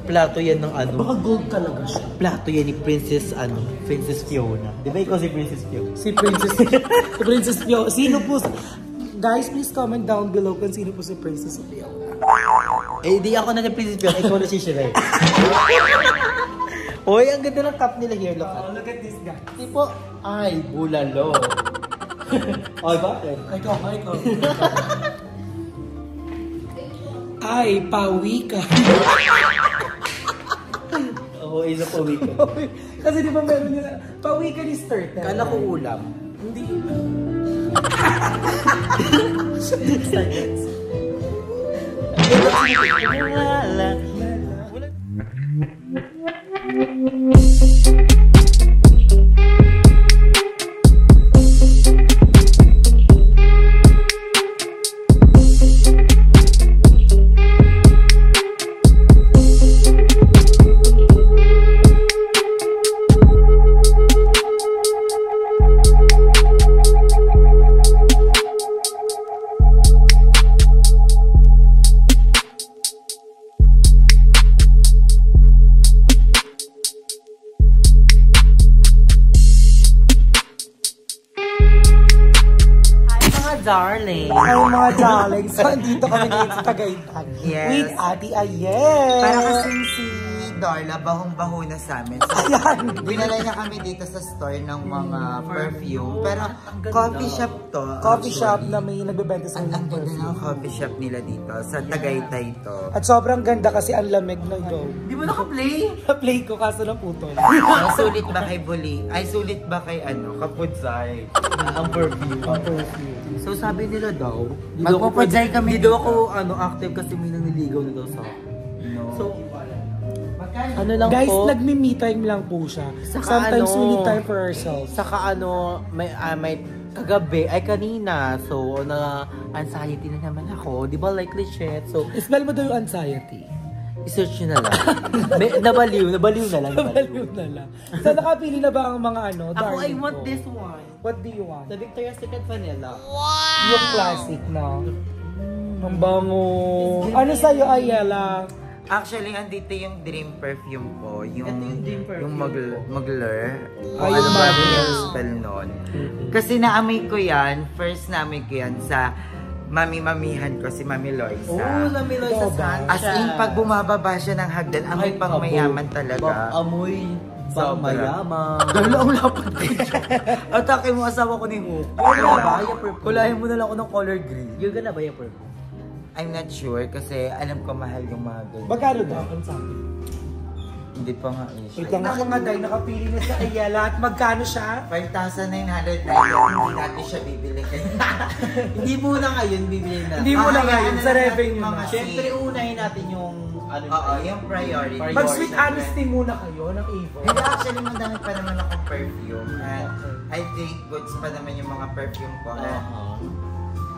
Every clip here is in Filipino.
plato yan ng ano. Baka gold talaga siya. Plato yan ni Princess Fiona. Di ba ikaw si Princess Fiona? Si Princess Fiona. Sino po? Guys, please comment down below kung sino po si Princess Fiona. Eh, di ako na si Princess Fiona. Ikaw na si Shrek. Hoy, ang ganda ng cup nila here. Look at this guy. Tipo, ay, bulalo. Ay, bakit? Ikaw. Ay, pawi ka. Oo, isa pawi ka. Kasi di ba meron nila, pawi ka ni Sturtle. Kala ko ulam. Hindi. Darling. Ay, mga darling. So, andito kami ngayon sa Tagaytay. Yes. With Ate Ayen. Para kasing si Darla, bahong-baho na sa amin. So, dinala niya kami dito sa store ng mga perfume. Pero coffee shop to. Coffee shop na may nagbebenta sa Ang ng ganda perfume. ng coffee shop nila dito. Sa Tagaytay to. At sobrang ganda kasi ang lamig ng go. Di ba naka-play? Na-play ko kaso naputol. Sulit ba kay Buli? Ay, sulit ba kay Kaputsay. Ang perfume. Ang perfume. So sabi nila daw, Magpupudzay kami Hindi daw ako active kasi may naniligaw na daw sa akin. No. So, ano lang Guys, po, nagme-me time lang po siya. Saka Sometimes ano, we need time for ourselves. saka may kagabi, ay kanina, so anxiety na naman ako, di ba like shit, so Spell mo daw yung anxiety. i-search nyo na lang. Nabaliw na lang. Nabaliw na lang. So nakapili na ba ang mga ano? Ako, I darling want ko? this one. What do you want? The Victoria's Secret Vanilla. Yung classic na. Ang bango. Ano sa'yo, Ayala? Actually, andito yung dream perfume ko. Ito yung dream perfume Yung Mugler. Ay, Ano yung ba Mugler. yung spell nun? Kasi naamoy ko yan. First naamoy ko yan sa mami-mamihan ko, si Mami Loisa. Oh, Lamiloy sa Diba? Sansha. As in, pag bumababa siya ng hagdan, amoy pang mayaman talaga. Amoy pang Sobra. mayaman. Dalo ang lapad ko dyan. Atake mo asawa ko ni Hook. You're gonna buy a perfume. Kulahin mo na lang ako ng color green. You're gonna buy a perfume. I'm not sure kasi alam ko mahal yung mga ganyan. Magkano daw? Ang sabi? Hindi pa nga eh. Wait lang ako nga dahil nakapili na sa Ayala at magkano siya? 5,900 na yun. Hindi natin siya bibili kayo. Hindi muna ngayon bibili na. Hindi mo na Ah, ngayon ano sa na natin revenue mga na. Siyempre unahin natin yung ano Oo, yung priority. Mag-sweet honesty muna kayo ng Avon. Hindi, actually, madami pa naman akong perfume. And I think goods pa naman yung mga perfume ko.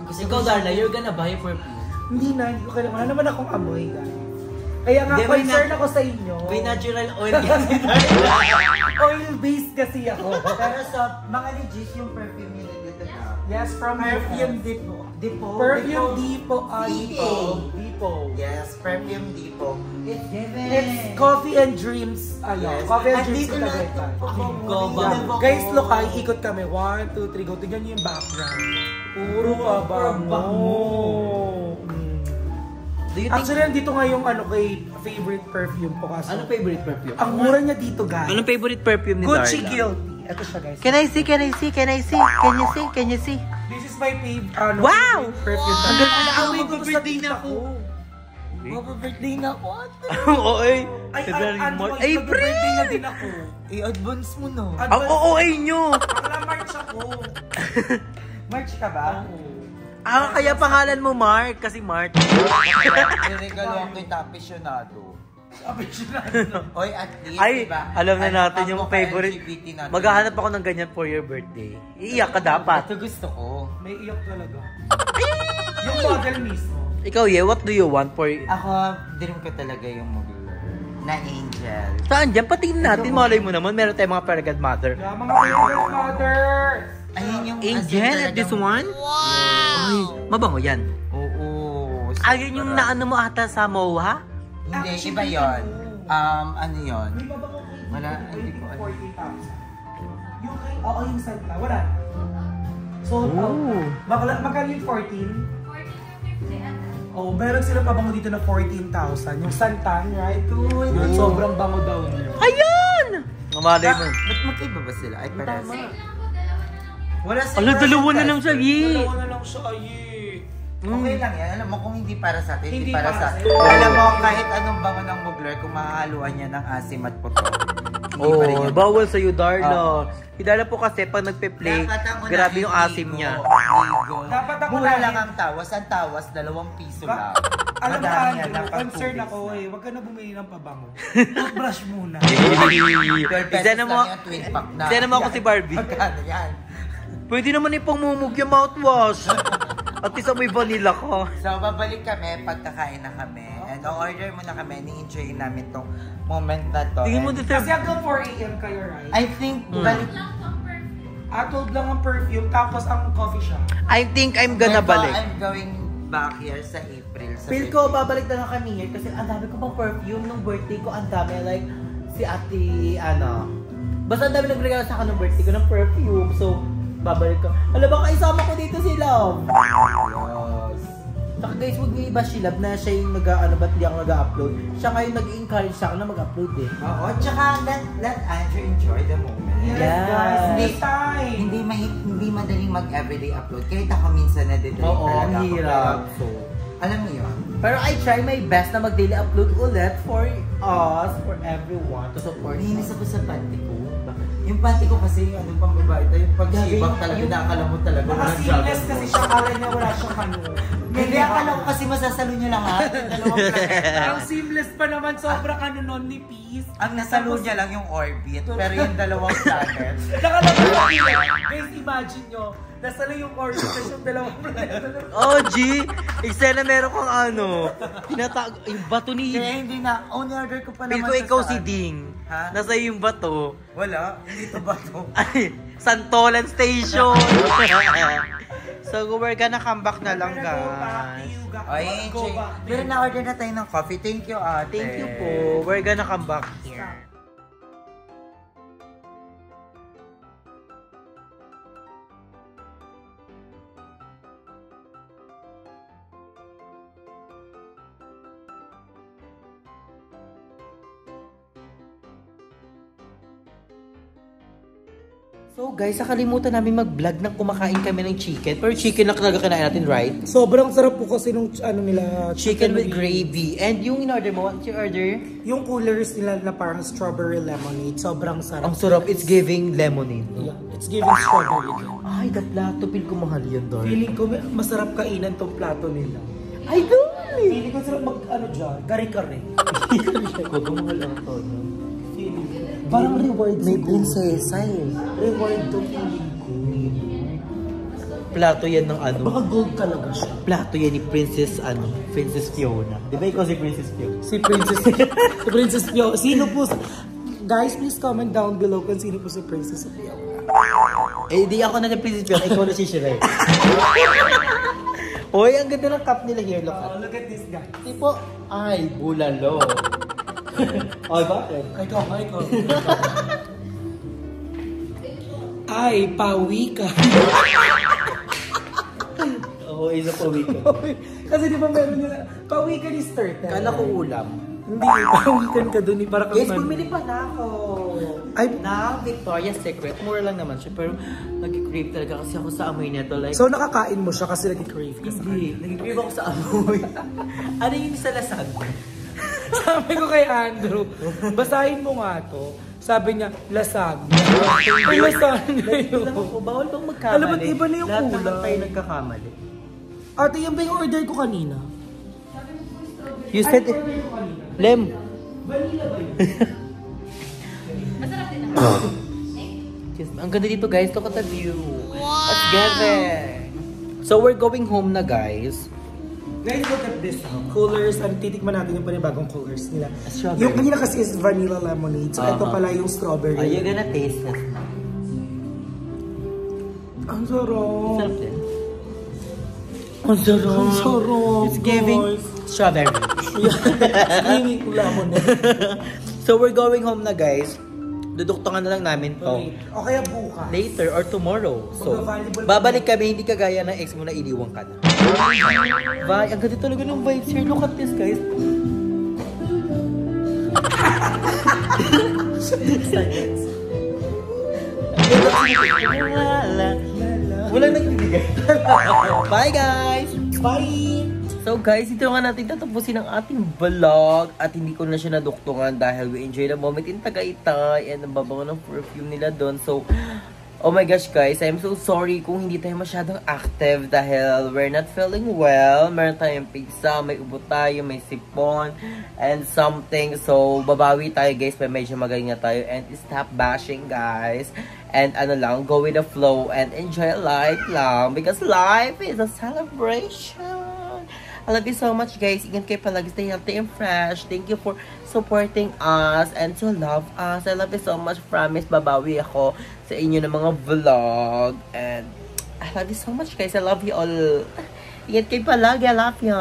Kasi ikaw, Darla, you're gonna buy a perfume. Hindi ko kailangan. Wala naman akong amoy, guys. Kaya nga, Hindi, may concern na- ako sa inyo. May natural oil kasi Darla. Oil-based kasi ako. Pero sa mga legit yung perfume nila dito na. Yes, from Perfume Depot. Perfume Depot. Depot. Yes, Perfume Depot. It's given. It's Coffee and Dreams. Yes. Coffee and At Dreams dito sa na Tagaytay. Go, bang. Guys, look, ikot kami. 1, 2, 3, go. Tignan nyo yung background. Puro pabango. Do you think... Actually, nandito nga yung kay favorite perfume ko kasi. Anong favorite perfume? Ang mura niya dito, guys. Anong favorite perfume ni Gucci Darla? Guilty. Ito siya, guys. Can I see? Can you see? This is my favorite Wow! perfume. Ang ganda na Amoy ko birthday sa na ako. Mag-birthday na ako. Oo, ay. February, March. Birthday na din ako. I-advance mo na. Ang OOA nyo! Bakla March ako. March ka ba? Kaya pangalan mo Mark, kasi Mark. Niregalo ako yung aficionado. Oy, at least, Ay, diba? alam na natin yung Ako kay favorite. LGBT natin. Maghahanap ako ng ganyan for your birthday. Iiyak ka dapat. Ito gusto ko. May iyak talaga. Yung model mismo. Ikaw, what do you want for... Ako, dream ko talaga yung Mugler. Na angel. Saan dyan? Patingin natin, malay mo naman. Meron tayong mga Paragon Mother. Yeah, mga favorite mothers. Ayun yung Angel, this one? Wow! Ay, mabango yan. Oo. Ayun yung naano mo ata sa MOA? Hindi, iba yun. Ano yun? May pabango ko Wala, hindi ko alam. 14,000. Yung kay, oo, yung Santa, wala. So, magkano yung 14? Oh, meron sila pabango dito na 14,000. Yung Santan, right? Sobrang bango daw niya. Ayan! Mamalay mo. Ba't magkaiba ba sila? Ay, pares. Wala sila. Ala, dalawa na lang siya, ye! Dalawa na lang siya, aye. Okay lang yan. Alam mo, kung hindi para sa atin, hindi Hindi para sa para atin. sa'yo. Alam mo, kahit anong bango ng mugler, kung mahahaluan niya ng asim at puto, hindi pa rin Oh, yan. bawal sa'yo, Darla. Hidala po kasi pag nagpe-play, Dapat ang grabe yung unahin, asim ligo, niya. ligo. Dapat ang Mura unahin. lang ang tawas. Ang tawas, 2 piso lang. Alam mo, Madami yan, Andrew, dapat concern 2 ako weeks eh. Huwag ka na bumili ng pabango. Toothbrush muna. 12 pesos Isa na mo, lang yung twin pack na. isa na mo ako si Barbie. Magkano yan? Pwede naman ipangmumug yung mouthwash. At isa may vanilla ka. So, babalik kami pagkakain na kami. And order muna kami. Ni-enjoy namin tong moment na to. Tingin mo And dito. Kasi hanggang 4 a.m. kayo, right? I think, balik. 12 lang ang perfume, tapos ang coffee shop. I think I'm gonna balik. I'm going back here sa April. Sa Feel ko, babalik na lang kami here kasi ang dami ko pang perfume nung birthday ko. Ang dami, like, si ate, basta ang dami nagregalo sa akin nung birthday ko ng perfume. So, babalik ko. Alam ba, isama ko dito si Love. Yes. Saka guys, huwag niyo iba si Love na siya yung ba't di ako nag-upload. Siya ngayon nag-encourage sa akin na mag-upload eh. Oo, tsaka let Andrew enjoy the moment. Yes. guys. Hindi, Next time. hindi madaling mag-everyday upload. Kahit ako minsan na-delay Oo, talaga ang ako. hirap. So, alam mo yun? Pero I try my best na mag-daily upload ulit for us, for everyone, to support us. Nahinis ako sa panty ko. Yung panty ko kasi, ano pang babae tayo, yung pag-sibak talaga, nakakala mo talaga. Naka-seamless kasi siya, kala niya wala siyang ano. Hindi, akala ko kasi masasalo niya lang ha. Yung dalawang planeta. Ang seamless pa naman, sobrang ano nun ni Peace. Ang nasalo niya lang yung orbit, pero yung dalawang planet. Nakalabas na guys, imagine nyo, nasa lang yung orbit na yung dalawang planeta. Oh, G! Isa na meron kang yung bato ni... Kaya hindi na, only order ko pa Feel naman ko ikaw sa si saan. Ding. Ha? Nasa yung bato. Wala, hindi to ba to? Ay, Santolan Station! So, we're gonna come back na lang, guys. Ay, enjoy. Pero na-order na tayo ng coffee. Thank you, ate. Thank you po. We're gonna come back here. So guys, nakalimutan namin mag-vlog nang kumakain kami ng chicken. Pero chicken lang talaga kinain natin, right? Sobrang sarap po kasi nung ano nila. Chicken with gravy. And yung in-order mo, what's your order? Yung coolers nila na parang strawberry lemonade. Sobrang sarap. Ang sarap, it's giving lemonade. Yeah, it's giving strawberry. Ay, the plato, feel ko mahal yun, Dor. Feeling ko masarap kainan tong plato nila. Ay, dali! Feeling ko sarap mag ano dyan, gari-kari. Kung mahal ang to, no? Feeling ko. Parang reward May siguro. prinsesa eh. Reward to feeling ko. Plato yan ng ano? Baka gold talaga siya. Plato yan ni Princess Fiona. Di ba ikaw si Princess Fiona? Si Princess Pio. Sino po? Guys, please comment down below kung sino po si Princess Pio. Eh, di ako na si Princess Fiona. Ikaw na si Shrek. Hoy, ang ganda ng cup nila here. Look at. Look at this guy. Tipo, ay, bulalo. Ay, bakit? Ay, pawi ka. Oo, isa pa week. Kasi di ba meron nila, pawi ka ni Sturtle. Kala ko ulam. Hindi, pawikan ka dun. Para kang Yes, bumili pa na ako. Ay, Na Victoria's Secret. Mura lang naman siya. Pero nag-crave talaga kasi ako sa amoy nito. Like, so nakakain mo siya kasi nag-crave ka sa hindi. Nag-crave ako sa amoy. Ano yung sa lasag? Sabi ko kay Andrew, basahin mo nga to. Sabi niya, lasag. Ay, lasag na yun. Bawal bang magkamali? Alam mo, iba na yung Lahat kulay. naman tayo nagkakamali. Ate, yan ba yung order ko kanina? You said it. Order ko kanina. Lem. Vanilla ba yun? Masarap din Yes, ang ganda dito guys. Look at the view. Let's get it. So we're going home na guys. Guys, look at this. Coolers. Ang titikman natin yung panibagong coolers nila. Strawberry. Yung kanina kasi is vanilla lemonade. So, ito pala yung strawberry. Are you gonna taste this? Ang sarap. Sarap din. Ang sarap. Ang sarap, It's giving guys. strawberry. Screaming ko lamon na. So we're going home na guys. Duduktungan na lang namin to. O kaya bukas. Later or tomorrow. So, Mag-volleyball babalik kami, hindi kagaya ng ex mo na iniwan ka na. Ang ganda talaga ng vibes here. Look at this, guys. Walang nagbibigay. Bye, guys! Bye! So guys, ito nga natin tatapusin ang ating vlog at hindi ko na siya naduktungan dahil we enjoy the moment in Tagaytay and ang babango ng perfume nila doon. So, oh my gosh guys, I'm so sorry kung hindi tayo masyadong active dahil we're not feeling well. Meron tayong pizza, may ubo tayo, may sipon, and something. So, babawi tayo guys, medyo magaling na tayo and stop bashing guys. And ano lang, go with the flow and enjoy life lang because life is a celebration. I love you so much guys. Ingat kayo palagi. Stay healthy and fresh. Thank you for supporting us and to love us. I love you so much. Promise, babawi ako sa inyo ng mga vlog. And I love you so much guys. I love you all. Ingat kayo palagi. I love you.